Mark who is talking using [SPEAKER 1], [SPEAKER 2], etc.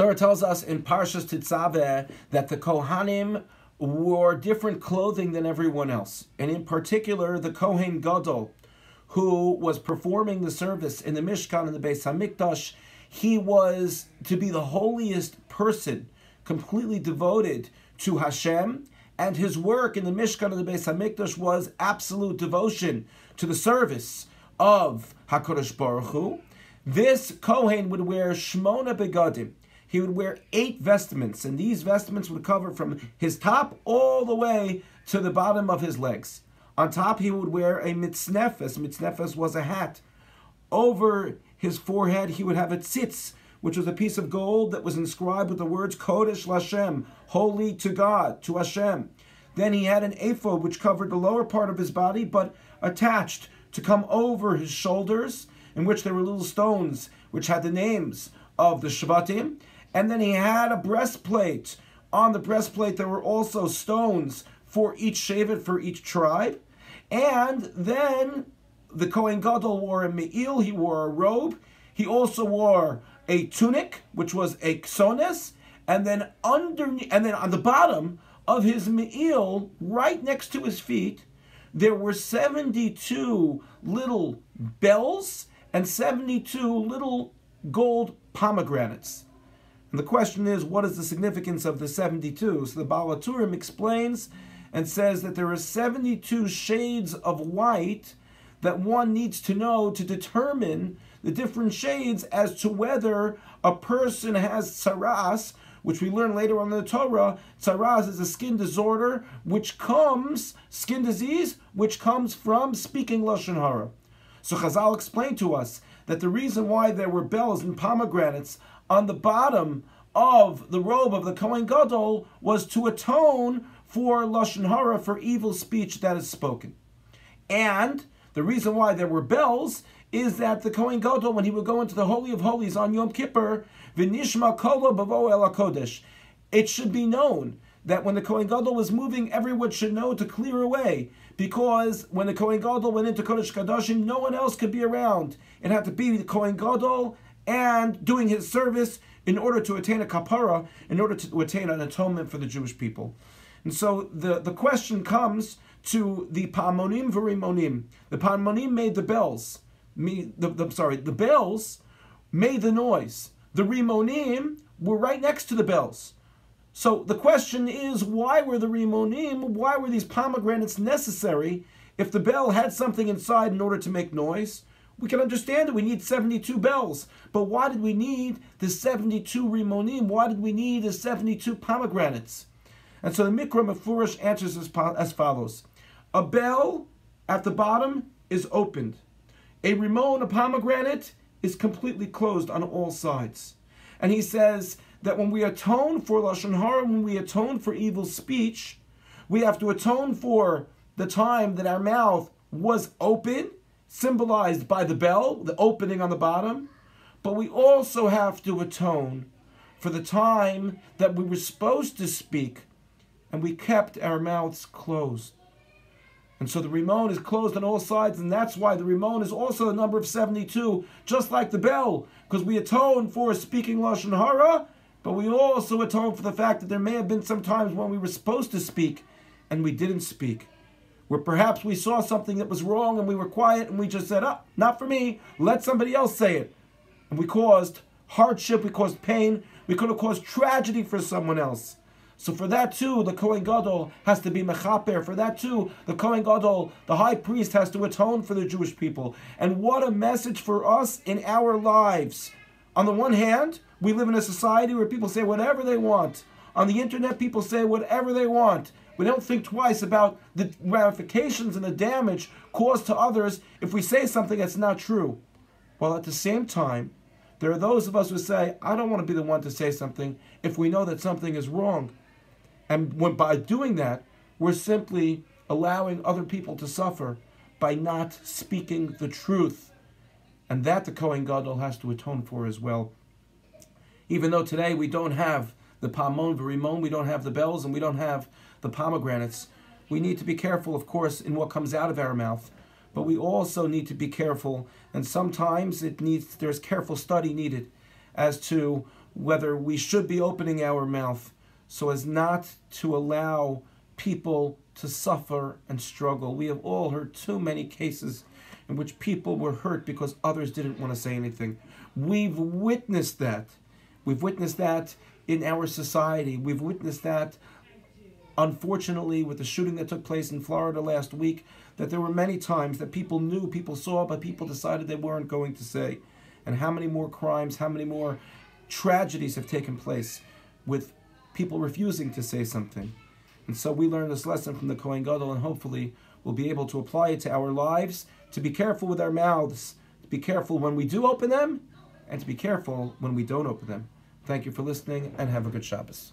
[SPEAKER 1] Torah tells us in Parshas Tetzaveh that the Kohanim wore different clothing than everyone else. And in particular, the Kohen Gadol, who was performing the service in the Mishkan and the Beis HaMikdash, he was to be the holiest person, completely devoted to Hashem, and his work in the Mishkan and the Beis HaMikdash was absolute devotion to the service of HaKadosh Baruch Hu. This Kohen would wear Shmona Begadim. He would wear 8 vestments, and these vestments would cover from his top all the way to the bottom of his legs. On top, he would wear a mitznefes. Mitznefes was a hat. Over his forehead, he would have a tzitz, which was a piece of gold that was inscribed with the words Kodesh Lashem, holy to God, to Hashem. Then he had an ephod, which covered the lower part of his body, but attached to come over his shoulders, in which there were little stones, which had the names of the Shvatim. And then he had a breastplate. On the breastplate, there were also stones for each shevet, for each tribe. And then the Kohen Gadol wore a me'il, he wore a robe. He also wore a tunic, which was a ksones. And then on the bottom of his me'il, right next to his feet, there were 72 little bells and 72 little gold pomegranates. And the question is, what is the significance of the 72? So the Baal HaTurim explains and says that there are 72 shades of white that one needs to know to determine the different shades as to whether a person has tsaras, which we learn later on in the Torah. Tsaras is a skin disorder, skin disease, which comes from speaking Lashon Hara. So Chazal explained to us that the reason why there were bells and pomegranates on the bottom of the robe of the Kohen Gadol was to atone for Lashon Hara, for evil speech that is spoken. And the reason why there were bells is that the Kohen Gadol, when he would go into the Holy of Holies on Yom Kippur, v'nishma kolo bavo el HaKodesh, it should be known that when the Kohen Gadol was moving, everyone should know to clear away, because when the Kohen Gadol went into Kodesh Kadashim, no one else could be around. It had to be the Kohen Gadol and doing his service in order to attain a kapara, in order to attain an atonement for the Jewish people. And so the question comes to the Pa'amonim v'Rimonim. The Pa'amonim made the bells. The bells made the noise. The Rimonim were right next to the bells. So the question is, why were the Rimonim, why were these pomegranates necessary if the bell had something inside in order to make noise? We can understand that we need 72 bells, but why did we need the 72 Rimonim? Why did we need the 72 pomegranates? And so the Mikra Mefurish answers as follows. A bell at the bottom is opened. A Rimon, a pomegranate, is completely closed on all sides. And he says that when we atone for Lashon Hara, when we atone for evil speech, we have to atone for the time that our mouth was open, symbolized by the bell, the opening on the bottom, but we also have to atone for the time that we were supposed to speak and we kept our mouths closed. And so the Rimon is closed on all sides, and that's why the Rimon is also the number of 72, just like the bell, because we atone for speaking Lashon Hara, but we also atone for the fact that there may have been some times when we were supposed to speak and we didn't speak, where perhaps we saw something that was wrong and we were quiet and we just said, oh, not for me, let somebody else say it. And we caused hardship, we caused pain, we could have caused tragedy for someone else. So for that too, the Kohen Gadol has to be mechaper. For that too, the Kohen Gadol, the high priest, has to atone for the Jewish people. And what a message for us in our lives. On the one hand, we live in a society where people say whatever they want. On the internet, people say whatever they want. We don't think twice about the ramifications and the damage caused to others if we say something that's not true. While at the same time, there are those of us who say, I don't want to be the one to say something if we know that something is wrong. And by doing that, we're simply allowing other people to suffer by not speaking the truth. And that the Kohen Gadol has to atone for as well. Even though today we don't have the Pa'amon v'Rimon, we don't have the bells, and we don't have the pomegranates, we need to be careful, of course, in what comes out of our mouth. But we also need to be careful, and sometimes there's careful study needed as to whether we should be opening our mouth so as not to allow people to suffer and struggle. We have all heard too many cases in which people were hurt because others didn't want to say anything. We've witnessed that. We've witnessed that in our society. We've witnessed that, unfortunately, with the shooting that took place in Florida last week, that there were many times that people knew, people saw, but people decided they weren't going to say. And how many more crimes, how many more tragedies have taken place with people refusing to say something. And so we learn this lesson from the Kohen Gadol, and hopefully we'll be able to apply it to our lives, to be careful with our mouths, to be careful when we do open them, and to be careful when we don't open them. Thank you for listening, and have a good Shabbos.